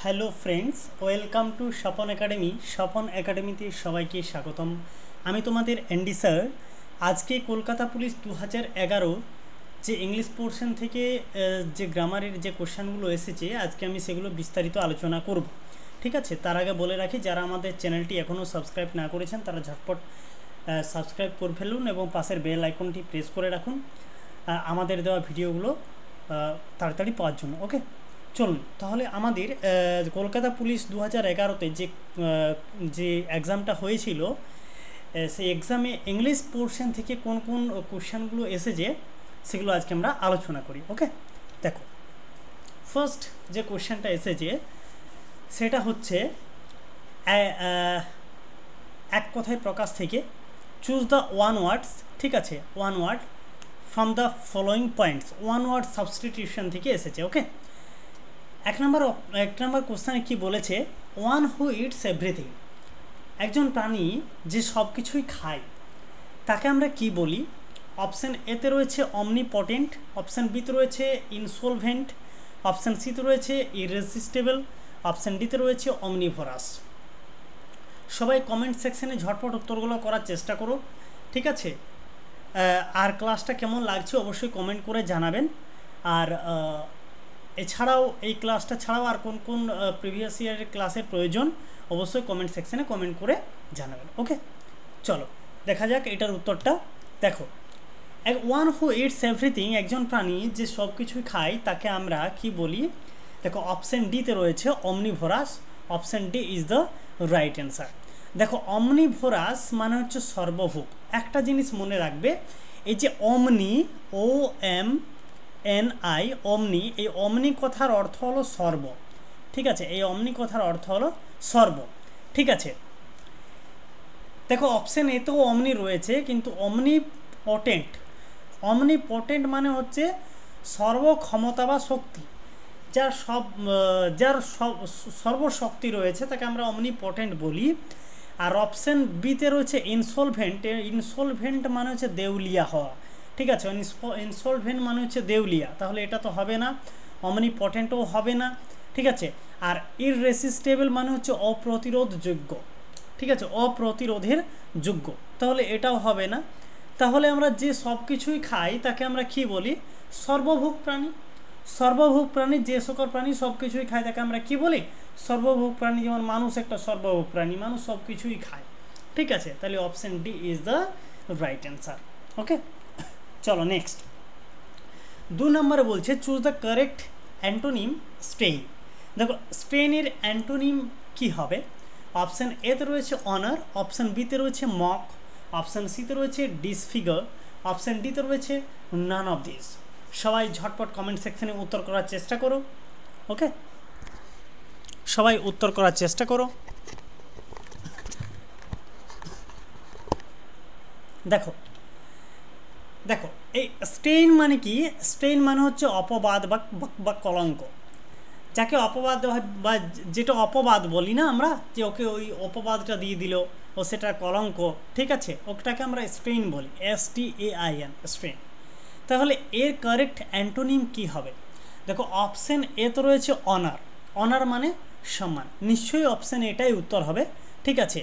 Hello friends, welcome to Swapan academy. Swapan একাডেমিতে সবাইকে স্বাগতম। আমি তোমাদের এনডি স্যার। আজকে কলকাতা পুলিশ 2011 যে ইংলিশ পোর্শন থেকে যে গ্রামারের যে কোশ্চেনগুলো এসেছে, আজকে আমি সেগুলো বিস্তারিত আলোচনা করব। ঠিক আছে, তার আগে বলে রাখি, যারা আমাদের চ্যানেলটি এখনও সাবস্ক্রাইব না করেছেন তারা ঝটপট সাবস্ক্রাইব করে ফেলুন এবং পাশের বেল আইকনটি প্রেস করে রাখুন আমাদের দেওয়া ভিডিওগুলো তাড়াতাড়ি পাওয়ার জন্য। ওকে, চলুন তাহলে আমাদের কলকাতা পুলিশ 2011-তে যে এক্সামটা হয়েছিল, সেই এক্সামে ইংলিশ পোর্শন থেকে কোন কোন কোশ্চেনগুলো এসেছে সেগুলো আজকে আমরা আলোচনা করি। ওকে, দেখো, ফার্স্ট যে কোশ্চেনটা এসেছে সেটা হচ্ছে এক কথায় প্রকাশ থেকে চুজ দ্য ওয়ান ওয়ার্ডস। ঠিক আছে, one word from the following points, one word substitution থেকে এসেছে। ওকে, এক নম্বর কোশ্চেনে কি বলেছে, ওয়ান হু ইটস এভরিথিং। একজন প্রাণী যে সব কিছুই খায় তাকে আমরা কি বলি? অপশান এতে রয়েছে অমনিপটেন্ট, অপশান বিতে রয়েছে ইনসলভেন্ট, অপশান সিতে রয়েছে ইররেসিস্টেবল, অপশান ডিতে রয়েছে অমনিভরাস। সবাই কমেন্ট সেকশনে ঝটপট উত্তরগুলো করার চেষ্টা করো। ঠিক আছে, আর ক্লাসটা কেমন লাগছে অবশ্যই কমেন্ট করে জানাবেন। আর এছাড়াও এই ক্লাসটা ছাড়াও আর কোন কোন প্রিভিয়াস ইয়ারের ক্লাসের প্রয়োজন অবশ্যই কমেন্ট সেকশনে কমেন্ট করে জানাবেন। ওকে, চলো দেখা যাক এটার উত্তরটা। দেখো, ওয়ান হু ইটস এভরিথিং, একজন প্রাণী যে সব কিছুই খায় তাকে আমরা কি বলি? দেখো, অপশান ডিতে রয়েছে omnivorous, option D is the right answer. দেখো, অমনিভোরাস মানে হচ্ছে সর্বভোগ। একটা জিনিস মনে রাখবে, এই যে অমনি, ও এম এন আই, অমনি, এই অমনি কথার অর্থ হলো সর্ব। ঠিক আছে, এই অমনি কথার অর্থ হলো সর্ব। ঠিক আছে, দেখো অপশান এতেও অমনি রয়েছে, কিন্তু অমনিপটেন্ট, অমনিপটেন্ট মানে হচ্ছে সর্বক্ষমতা বা শক্তি, যার সর্বশক্তি রয়েছে তাকে আমরা অমনিপটেন্ট বলি। আর অপশান বিতে রয়েছে ইনসলভেন্ট, ইনসলভেন্ট মানে হচ্ছে দেউলিয়া হওয়া। ঠিক আছে, ইনসলভেন্ট মানে হচ্ছে দেউলিয়া, তাহলে এটা তো হবে না, অমনিপটেন্টও হবে না। ঠিক আছে, আর ইররেসিস্টেবল মানে হচ্ছে অপ্রতিরোধযোগ্য। ঠিক আছে, অপ্রতিরোধের যোগ্য, তাহলে এটাও হবে না। তাহলে আমরা যে সব কিছুই খাই তাকে আমরা কি বলি? সর্বভোগ প্রাণী। সর্বভোগ প্রাণী, যে সকল প্রাণী সব কিছুই খায় তাকে আমরা কি বলি? সর্বভোগ প্রাণী। যেমন মানুষ একটা সর্বভোগ প্রাণী, মানুষ সব কিছুই খায়। ঠিক আছে, তাহলে option D is the right answer. Okay, চলো নেক্সট। 2 নম্বরে বলছে choose the correct antonym strain. দেখো, স্ট্রেইনের অ্যান্টোনিম কি হবে? অপশান এতে রয়েছে অনার, অপশান বিতে রয়েছে মক, অপশান সিতে রয়েছে ডিসফিগার, অপশান ডিতে রয়েছে নান অফ দিস। সবাই ঝটপট কমেন্ট সেকশনে উত্তর করার চেষ্টা করো। ওকে, সবাই উত্তর করার চেষ্টা করো। দেখো দেখো এই স্টেইন মানে কি? স্টেইন মানে হচ্ছে অপবাদ বা কলঙ্ক। যাকে অপবাদ বা যেটা অপবাদ বলি না আমরা, যে ওকে ওই অপবাদটা দিয়ে দিল, ও সেটা কলঙ্ক। ঠিক আছে, ওটাকে আমরা স্টেইন বলি, STAIN, স্টেইন। তাহলে এর কারেক্ট অ্যান্টোনিম কি হবে? দেখো, অপশান এ তো রয়েছে অনার, অনার মানে সম্মান, নিশ্চয়ই অপশান এটাই উত্তর হবে। ঠিক আছে,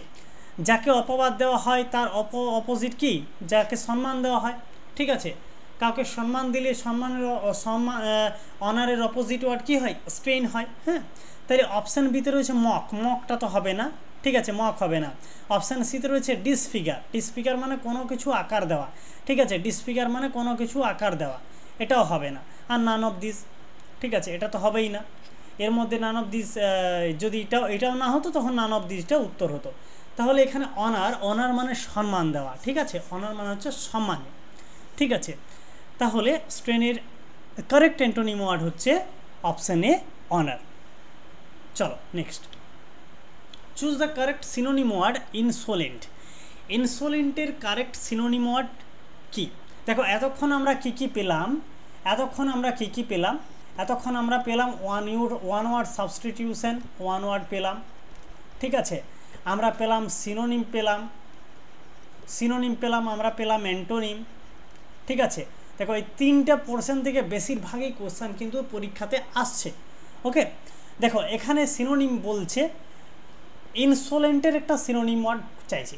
যাকে অপবাদ দেওয়া হয় তার অপোজিট কি? যাকে সম্মান দেওয়া হয়। ঠিক আছে, কাউকে সম্মান দিলে অনারের অপোজিট ওয়ার্ড কী হয়? স্ট্রেইন হয়। হ্যাঁ, তাহলে অপশান বিতে রয়েছে মক, মকটা তো হবে না। ঠিক আছে, মক হবে না। অপশান সিতে রয়েছে ডিসফিগার, ডিসফিগার মানে কোনো কিছু আকার দেওয়া। ঠিক আছে, ডিসফিগার মানে কোনো কিছু আকার দেওয়া, এটাও হবে না। আর নান অফ দিস, ঠিক আছে, এটা তো হবেই না। এর মধ্যে নান অফ দিস, যদি এটাও না হতো তখন নান অফ দিসটা উত্তর হতো। তাহলে এখানে অনার, অনার মানে সম্মান দেওয়া। ঠিক আছে, অনার মানে হচ্ছে সম্মান। ঠিক আছে, তাহলে স্ট্রেনের কারেক্ট অ্যান্টোনিম ওয়ার্ড হচ্ছে অপশান এ, অনার। চলো next, choose the correct synonym word insolent. ইনসোলেন্টের কারেক্ট সিনোনিম ওয়ার্ড কি? দেখো, এতক্ষণ আমরা কি পেলাম? এতক্ষণ আমরা পেলাম one word substitution, one word পেলাম। ঠিক আছে, আমরা পেলাম সিনোনিম, আমরা পেলাম অ্যান্টোনিম। ঠিক আছে, দেখো এই তিনটা পোর্শন থেকে বেশিরভাগই কোশ্চেন কিন্তু পরীক্ষাতে আসছে। ওকে, দেখো এখানে সিনোনিম বলছে, ইনসোলেন্টের একটা সিনোনিম ওয়ার্ড চাইছে।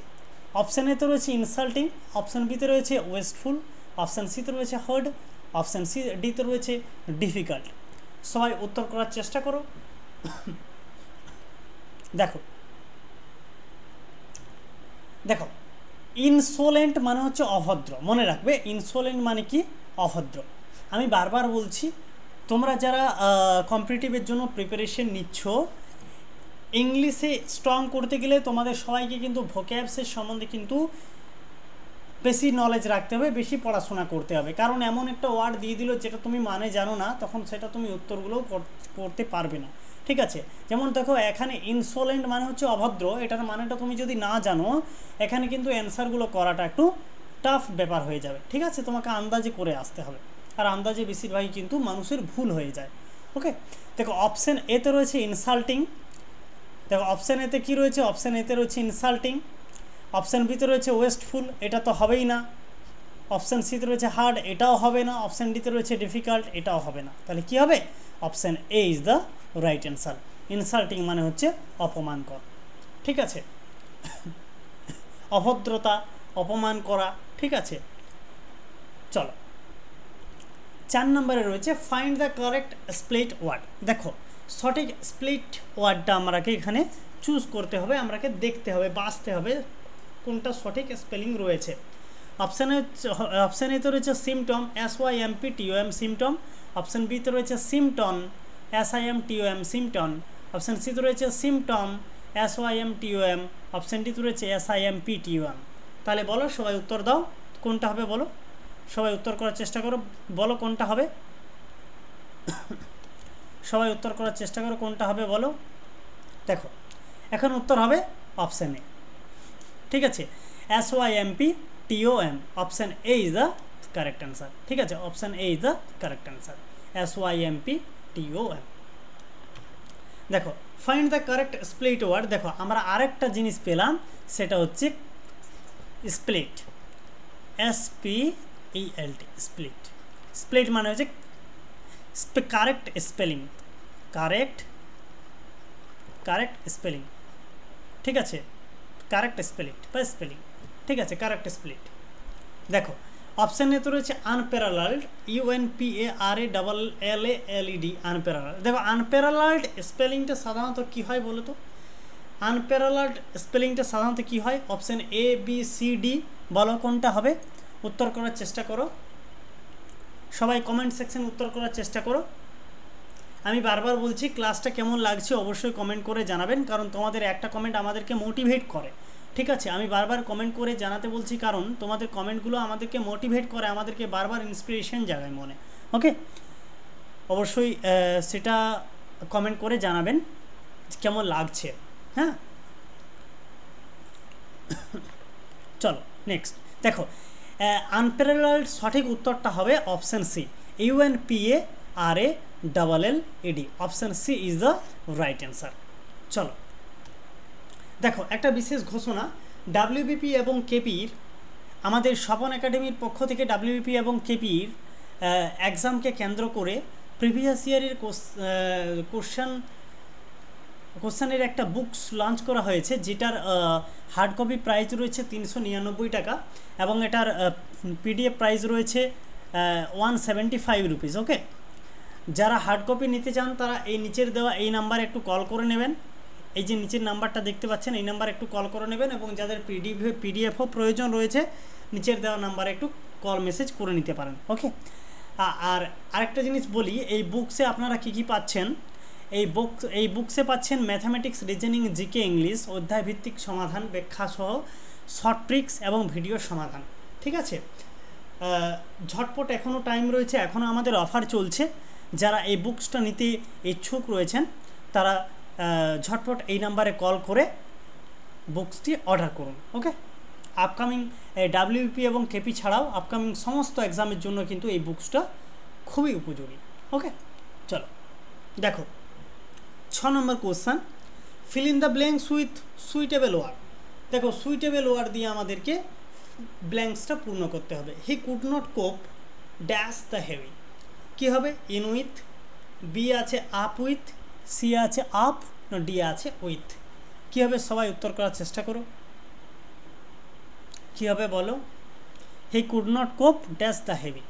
অপশান এতে রয়েছে ইনসাল্টিং, অপশান বিতে রয়েছে ওয়েস্টফুল, অপশান সিতে রয়েছে হার্ড, অপশান ডিতে রয়েছে ডিফিকাল্ট। সবাই উত্তর করার চেষ্টা করো। দেখো দেখো ইনসোলেন্ট মানে হচ্ছে অভদ্র, মনে রাখবে ইনসোলেন্ট মানে কি, অভদ্র। আমি বারবার বলছি, তোমরা যারা কম্পিটিটিভের জন্য প্রিপারেশন নিচ্ছ, ইংলিশে স্ট্রং করতে গেলে তোমাদের সবাইকে কিন্তু ভোক্যাবসের সম্বন্ধে কিন্তু বেশি নলেজ রাখতে হবে, বেশি পড়াশোনা করতে হবে। কারণ এমন একটা ওয়ার্ড দিয়ে দিল যেটা তুমি মানে জানো না, তখন সেটা তুমি উত্তরগুলোও করতে পারবে না, ঠিক আছে। যেমন দেখো এখানে ইনসোলেন্ট মানে হচ্ছে অভদ্র, এটার মানেটা তুমি যদি না জানো, এখানে কিন্তু অ্যান্সারগুলো করাটা একটু টাফ ব্যাপার হয়ে যাবে, ঠিক আছে। তোমাকে আন্দাজে করে আসতে হবে, আর আন্দাজে বেশিরভাগই কিন্তু মানুষের ভুল হয়ে যায়। ওকে, দেখো অপশান এতে রয়েছে ইনসাল্টিং। দেখো অপশান এতে কী রয়েছে, অপশান এতে রয়েছে ইনসাল্টিং। অপশান বিতে রয়েছে ওয়েস্টফুল, এটা তো হবেই না। অপশান সিতে রয়েছে হার্ড, এটাও হবে না। অপশান ডিতে রয়েছে ডিফিকাল্ট, এটাও হবে না। তাহলে কি হবে, option A is the right answer. Insulting মানে হচ্ছে অপমানকর, ঠিক আছে, অভদ্রতা, অপমান করা, ঠিক আছে। চলো 4 নম্বরে রয়েছে find the correct split word. দেখো সঠিক স্প্লিট ওয়ার্ডটা আমাকে এখানে চুজ করতে হবে, আমাকে দেখতে হবে, বাছতে হবে কোনটা সঠিক স্পেলিং রয়েছে। অপশান এতে রয়েছে সিমটম, SYMPTOM সিমটম। অপশান বিতে রয়েছে সিমটন, SIMTOM সিমটন। অপশান সিতে রয়েছে সিমটম, SYMTOM। অপশান ডিতে রয়েছে SIMPTOM। তাহলে বলো, সবাই উত্তর দাও, কোনটা হবে বলো, সবাই উত্তর করার চেষ্টা করো, বলো কোনটা হবে, সবাই উত্তর করার চেষ্টা করো কোনটা হবে বলো। দেখো এখন উত্তর হবে অপশান এ, ঠিক আছে, SYMPTOM। Option A is the correct answer, ঠিক আছে, option A is the correct answer, SYMPTOM। দেখো find the correct split word. দেখো আমরা আরেকটা জিনিস পেলাম, সেটা হচ্ছে স্প্লিট, SPELT, স্প্লিট। স্প্লিট মানে হচ্ছে কারেক্ট স্পেলিং, কারেক্ট স্পেলিং, ঠিক আছে, কারেক্ট স্পেলিট বা স্পেলিং, ঠিক আছে, কারেক্ট স্প্লিট। দেখো অপশানে তো রয়েছে আনপ্যারালালড, UNPARALLED, আনপ্যারালালড। দেখো আনপ্যারালালড স্পেলিংটা সাধারণত কী হয় বলো তো, আনপ্যারালালড স্পেলিংটা সাধারণত কী হয়, অপশান ABCD, বলো কোনটা হবে, উত্তর করার চেষ্টা করো, সবাই কমেন্ট সেকশন উত্তর করার চেষ্টা করো। আমি বারবার বলছি, ক্লাসটা কেমন লাগছে অবশ্যই কমেন্ট করে জানাবেন, কারণ তোমাদের একটা কমেন্ট আমাদেরকে মোটিভেট করে, ঠিক আছে। আমি বারবার কমেন্ট করে জানাতে বলছি, কারণ তোমাদের কমেন্টগুলো আমাদেরকে মোটিভেট করে, আমাদেরকে বারবার ইন্সপিরেশন জাগায় মনে। ওকে, অবশ্যই সেটা কমেন্ট করে জানাবেন কেমন লাগছে। হ্যাঁ, চলো নেক্সট। দেখো আনপ্যারালালড সঠিক উত্তরটা হবে option C, UNPARALLED। Option C is the right answer. চলো দেখো একটা বিশেষ ঘোষণা, WBP এবং কেপির, আমাদের স্বপন একাডেমির পক্ষ থেকে WBP এবং কেপির এক্সামকে কেন্দ্র করে প্রিভিয়াস ইয়ারের কোশ্চেনের একটা বুকস লঞ্চ করা হয়েছে, যেটার হার্ড কপি প্রাইস রয়েছে 399 টাকা এবং এটার PDF প্রাইস রয়েছে 175 রুপিস। ওকে, যারা হার্ড কপি নিতে চান তারা এই নিচের দেওয়া এই নাম্বারে একটু কল করে নেবেন, এই যে নিচের নাম্বারটা দেখতে পাচ্ছেন এই নাম্বারে একটু কল করে নেবেন, এবং যাদের PDFও প্রয়োজন রয়েছে নিচের দেওয়া নাম্বারে একটু কল মেসেজ করে নিতে পারেন। ওকে, আর আরেকটা জিনিস বলি, এই বুকসে আপনারা কী কী পাচ্ছেন, এই বুকসে পাচ্ছেন ম্যাথামেটিক্স, রিজনিং, GK, ইংলিশ অধ্যায় ভিত্তিক সমাধান, ব্যাখ্যা সহ শর্ট ট্রিক্স এবং ভিডিও সমাধান, ঠিক আছে। ঝটপট এখনও টাইম রয়েছে, এখনও আমাদের অফার চলছে, যারা এই বুকসটা নিতে ইচ্ছুক রয়েছেন তারা ঝটপট এই নাম্বারে কল করে বুকসটি অর্ডার করুন। ওকে, আপকামিং WBP এবং কেপি ছাড়াও আপকামিং সমস্ত এক্সামের জন্য কিন্তু এই বুকসটা খুবই উপযোগী। ওকে, চলো দেখো 6 নম্বর question, fill in the blanks with suitable word. দেখো সুইটেবল ওয়ার্ড দিয়ে আমাদেরকে ব্ল্যাঙ্কসটা পূর্ণ করতে হবে। He could not cope dash the heavy, কী হবে, ইন উইথ, বি আছে আপ উইথ, সি আছে আপ না ডি আছে উইথ। কী হবে সবাই উত্তর করার চেষ্টা করো। কী হবে বলো? He could not cope dash the heavy.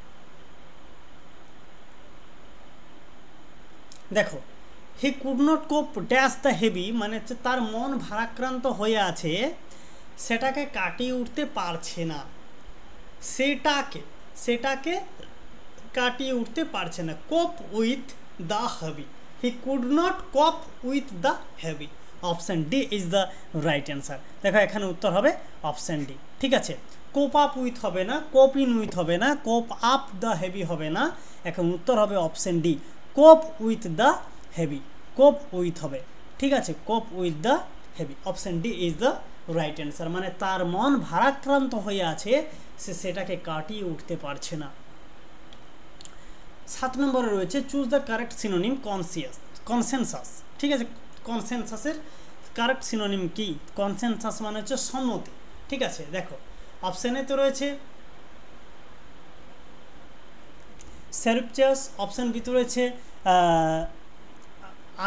দেখো he could not cope dash the heavy মানে হচ্ছে তার মন ভারাক্রান্ত হয়ে আছে, সেটাকে কাটিয়ে উঠতে পারছে না। সেটাকে কাটিয়ে উঠতে পারছে না। কোপ with the heavy, he could not কোপ with the heavy. Option D is the right answer. দেখো এখানে উত্তর হবে অপশান ডি। ঠিক আছে, কোপ আপ উইথ হবে না, কোপ ইন উইথ হবে না, কোপ আপ দ্য হেভি হবে না, এখন উত্তর হবে অপশান ডি, কোপ উইথ দ্য হেভি। কোপ উইথ হবে, ঠিক আছে, কোপ with the heavy. Option D is the right answer. মানে তার মন ভারাক্রান্ত হয়ে আছে, সেটাকে কাটিয়ে উঠতে পারছে না। 7 নম্বরে রয়েছে choose the correct synonym consensus. ঠিক আছে, কনসেনসাসের কারেক্ট সিনোনিম কি? কনসেনসাস মানে হচ্ছে সম্মতি। ঠিক আছে, দেখো অপশান এ তো রয়েছে সেরিপচাস, অপশান বি তো রয়েছে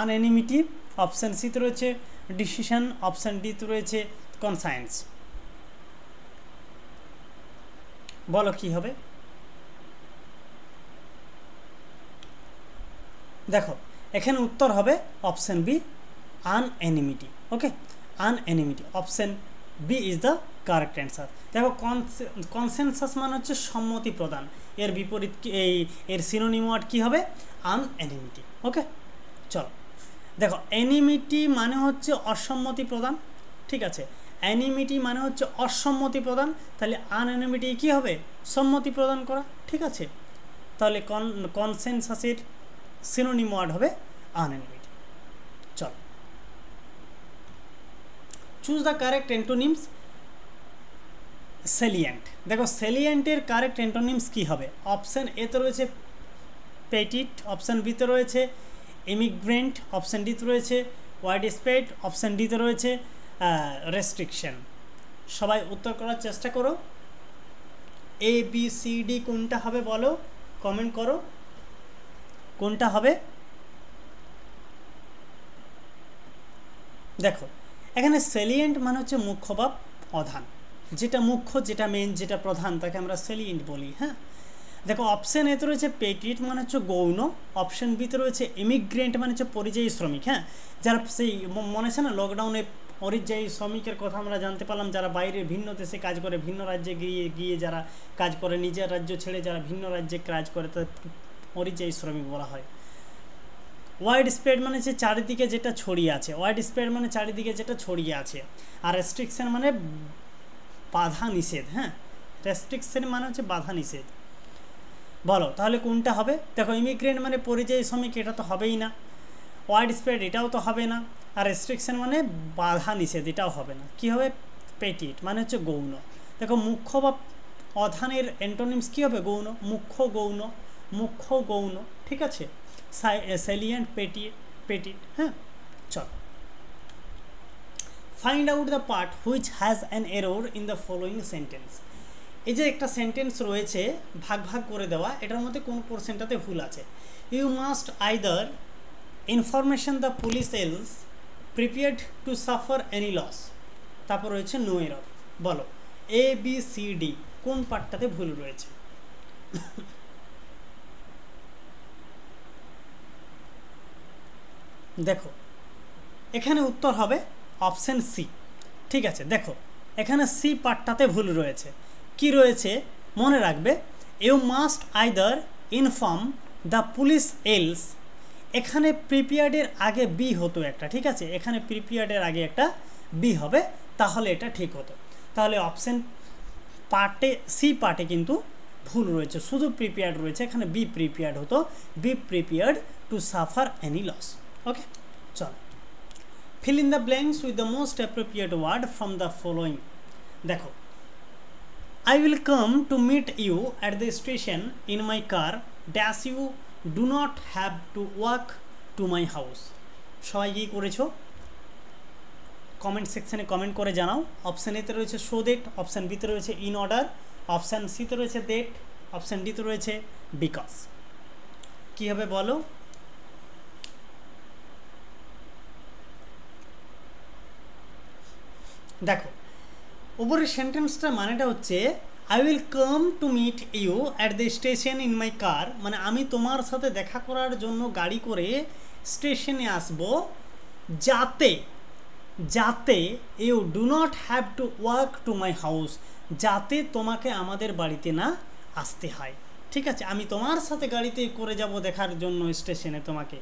আনএনিমিটি, অপশান সি তো রয়েছে ডিসিশন, অপশান ডি তো রয়েছে কনসায়েন্স। বলো কি হবে? দেখো এখানে উত্তর হবে option B unanimity. Okay, unanimity, option B is the correct answer. দেখো কনসেনসাস মানে হচ্ছে সম্মতি প্রদান, এর বিপরীত এর সিনোনিম ওয়ার্ড কী হবে? আনএনিমিটি। ওকে, চলো দেখো এনিমিটি মানে হচ্ছে অসম্মতি প্রদান। ঠিক আছে, অ্যানিমিটি মানে হচ্ছে অসম্মতি প্রদান, তাহলে আনএনিমিটি কী হবে? সম্মতি প্রদান করা। ঠিক আছে, তাহলে কনসেনসাসের সিনোনিম ওয়ার্ড হবে আনএনিমিটি। চলো চুজ দ্য কারেক্ট অ্যান্টোনিমস সেলিয়েন্ট। দেখো সেলিয়েন্টের কারেক্ট অ্যান্টোনিমস কী হবে? অপশান এ তো রয়েছে পেটিট, অপশান বি তে রয়েছে ইমিগ্রেন্ট, অপশান ডি তে রয়েছে ওয়াইড স্প্রেড, অপশান ডি তে রয়েছে রেস্ট্রিকশন। সবাই উত্তর করার চেষ্টা করো। এ বি সি ডি কোনটা হবে বলো, কমেন্ট করো কোনটা হবে। দেখো এখানে সেলিয়েন্ট মানে হচ্ছে মুখ্য বা প্রধান, যেটা মুখ্য, যেটা মেন, যেটা প্রধান তাকে আমরা সেলিয়েন্ট বলি। হ্যাঁ, দেখো অপশান এতে রয়েছে পেটিট মানে হচ্ছে গৌণ, অপশান বিতে রয়েছে ইমিগ্রেন্ট মানে হচ্ছে পরিযায়ী শ্রমিক। হ্যাঁ, যারা সেই মনে আছে না লকডাউনে পরিযায়ী শ্রমিকের কথা আমরা জানতে পারলাম, যারা বাইরের ভিন্ন দেশে কাজ করে, ভিন্ন রাজ্যে গিয়ে যারা কাজ করে, নিজের রাজ্য ছেড়ে যারা ভিন্ন রাজ্যে কাজ করে, তাদের পরিযায়ী শ্রমিক বলা হয়। ওয়াইড স্প্রেড মানে হচ্ছে চারিদিকে যেটা ছড়িয়ে আছে, ওয়াইড স্প্রেড মানে চারিদিকে যেটা ছড়িয়ে আছে। আর রেস্ট্রিকশন মানে বাধা নিষেধ। হ্যাঁ, রেস্ট্রিকশন মানে হচ্ছে বাধা নিষেধ। বলো তাহলে কোনটা হবে? দেখো ইমিগ্রেন্ট মানে পরিযায়ী শ্রমিক, এটা তো হবেই না। ওয়াইড স্প্রেড এটাও তো হবে না। আর রেস্ট্রিকশন মানে বাধা নিষেধ, এটাও হবে না। কি হবে? পেটিট মানে হচ্ছে গৌণ। দেখো মুখ্য বা অধানের অ্যান্টোনিমস কী হবে? গৌণ, মুখ্য গৌণ, মুখ্য গৌণ। ঠিক আছে, সেলিয়েন্ট পেটিট। হ্যাঁ, চল find out the part which has an error in the following sentence. এই যে একটা সেন্টেন্স রয়েছে ভাগ ভাগ করে দেওয়া, এটার মধ্যে কোন পোর্শনটাতে ভুল আছে? You must either information the police else prepared to suffer any loss. তারপর রয়েছে নো এরর। বলো এ বি সি ডি কোন পার্টটাতে ভুল রয়েছে? দেখো এখানে উত্তর হবে অপশান সি। ঠিক আছে, দেখো এখানে সি পার্টটাতে ভুল রয়েছে। কি রয়েছে মনে রাখবে, you must either inform the police else. এখানে প্রিপেয়ার্ডের আগে বি হতো একটা। ঠিক আছে, এখানে প্রিপেয়ার্ডের আগে একটা বি হবে, তাহলে এটা ঠিক হতো। তাহলে অপশান পার্টে সি পার্টে কিন্তু ভুল রয়েছে, শুধু প্রিপেয়ার্ড রয়েছে, এখানে বি প্রিপেয়ার্ড হতো, be prepared to suffer any loss. Okay, চল fill in the blanks with the most appropriate word from the following. দেখো I will come to meet you at the station in my car dash you do not have to walk to my house. সবাই কি করেছো comment সেকশনে comment করে জানাও। Option এতে রয়েছে show date, option বিতে রয়েছে ইন অর্ডার, অপশান সিতে রয়েছে ডেট, অপশান ডিতে রয়েছে বিকজ। কী হবে বলো? দেখো উপরের সেন্টেন্সটার মানেটা হচ্ছে I will come to meet you at the station in my car, মানে আমি তোমার সাথে দেখা করার জন্য গাড়ি করে স্টেশনে আসব, যাতে যাতে you do not have to walk to my house, যাতে তোমাকে আমাদের বাড়িতে না আসতে হয়। ঠিক আছে, আমি তোমার সাথে গাড়িতে করে যাব দেখার জন্য স্টেশনে তোমাকে,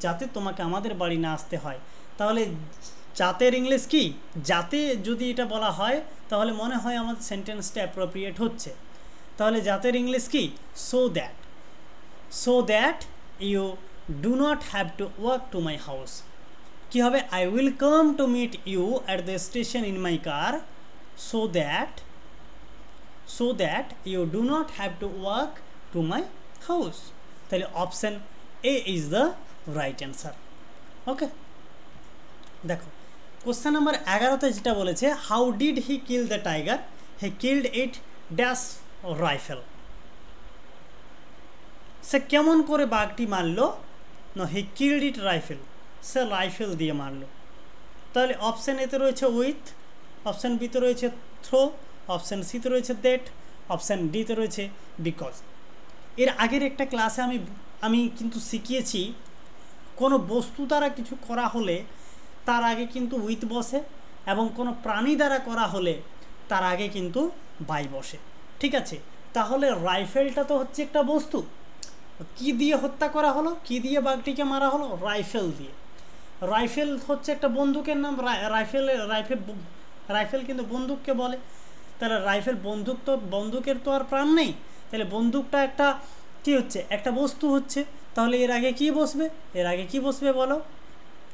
যাতে তোমাকে আমাদের বাড়ি না আসতে হয়। তাহলে যাতের ইংলিশ কি? যাতে যদি এটা বলা হয় তাহলে মনে হয় আমাদের সেন্টেন্সটা অ্যাপ্রোপ্রিয়েট হচ্ছে। তাহলে যাতের ইংলিশ কি? So that you do not have to walk to my house. কি হবে? I will come to meet you at the station in my car so that you do not have to walk to my house. তাহলে option A is the right answer. Okay, দেখো question number 11তে যেটা বলেছে, how did he kill the tiger, he killed it dash rifle. সে কেমন করে বাঘটি মারলো? না, হি কিলড ইট রাইফেল, সে রাইফেল দিয়ে মারলো। তাহলে অপশান এতে রয়েছে উইথ, অপশান বিতে রয়েছে থ্রো, অপশান সিতে রয়েছে দ্যাট, অপশান ডিতে রয়েছে বিকজ। এর আগের একটা ক্লাসে আমি কিন্তু শিখিয়েছি কোনো বস্তু দ্বারা কিছু করা হলে তার আগে কিন্তু উইথ বসে, এবং কোনো প্রাণী দ্বারা করা হলে তার আগে কিন্তু বাই বসে। ঠিক আছে, তাহলে রাইফেলটা তো হচ্ছে একটা বস্তু, কি দিয়ে হত্যা করা হলো, কি দিয়ে বাঘটিকে মারা হলো? রাইফেল দিয়ে। রাইফেল হচ্ছে একটা বন্দুকের নাম, রাইফেল কিন্তু বন্দুককে বলে। তাহলে রাইফেল বন্দুকের তো আর প্রাণ নেই, তাহলে বন্দুকটা একটা কি হচ্ছে? একটা বস্তু হচ্ছে। তাহলে এর আগে কি বসবে? এর আগে কি বসবে বলো?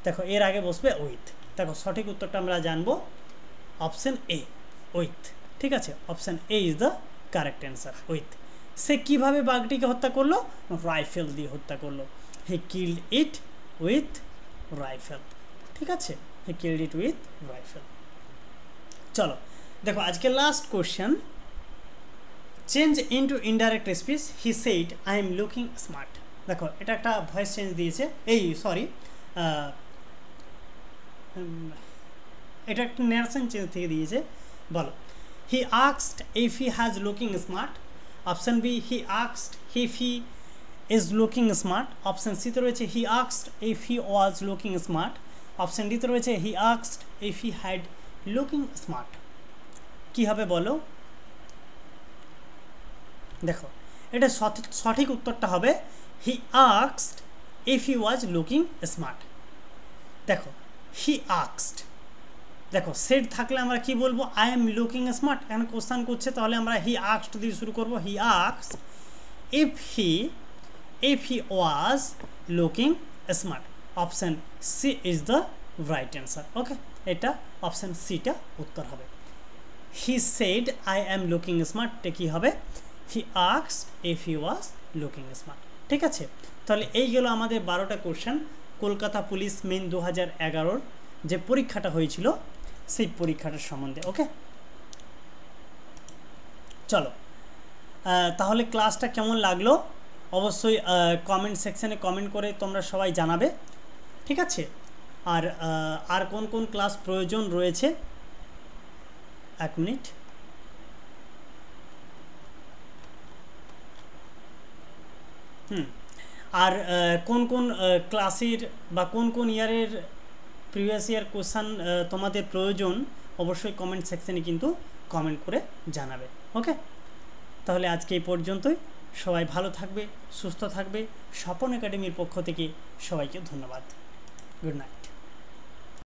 দেখো এর আগে বসবে উইথ। দেখো সঠিক উত্তরটা আমরা জানবো অপশান এ, উইথ। ঠিক আছে, option A is the correct answer, with. সে কিভাবে বাঘটিকে হত্যা করলো? রাইফেল দিয়ে হত্যা করলো। He killed it with rifle. ঠিক আছে, he killed it with rifle. চলো দেখো আজকে last question, change into indirect speech, he said I am looking smart. দেখো এটা একটা ভয়েস চেঞ্জ দিয়েছে, এটা একটা ন্যারেশন চেঞ্জ থেকে দিয়েছে। বলো, he asked if he has looking smart. Option B, he asked if he is looking smart. Option সিতে রয়েছে he asked if he was looking smart. Option ডিতে রয়েছে he asked if he had looking smart. কী হবে বলো? দেখো এটা সঠিক উত্তরটা হবে he asked if he was looking smart. দেখো হি আস্কড, দেখো সেড থাকলে আমরা কি বলবো? I am looking smart. এখন কোশ্চেন করছে, তাহলে আমরা হি আস্কড দিয়ে শুরু করবো। He asked if he was looking smart. Option C is the right answer. Okay, এটা অপশান সিটা উত্তর হবে। He said I am looking smart, এটা কী হবে? He asked if he was looking smart. ঠিক আছে, তাহলে এই গেল আমাদের 12টা কোশ্চেন কলকাতা পুলিশ মেন 2011 যে পরীক্ষাটা হয়েছিল সেই পরীক্ষাটার সম্বন্ধে। ওকে, চলো তাহলে ক্লাসটা কেমন লাগলো অবশ্যই কমেন্ট সেকশানে কমেন্ট করে তোমরা সবাই জানাবে। ঠিক আছে, আর কোন কোন ক্লাস প্রয়োজন রয়েছে? এক মিনিট। আর কোন কোন ক্লাসের বা কোন কোন ইয়ারের প্রিভিয়াস ইয়ার কোশ্চেন তোমাদের প্রয়োজন অবশ্যই কমেন্ট সেকশানে কিন্তু কমেন্ট করে জানাবে। ওকে, তাহলে আজকে এই পর্যন্তই। সবাই ভালো থাকবে, সুস্থ থাকবে। স্বপন একাডেমির পক্ষ থেকে সবাইকে ধন্যবাদ। Good night.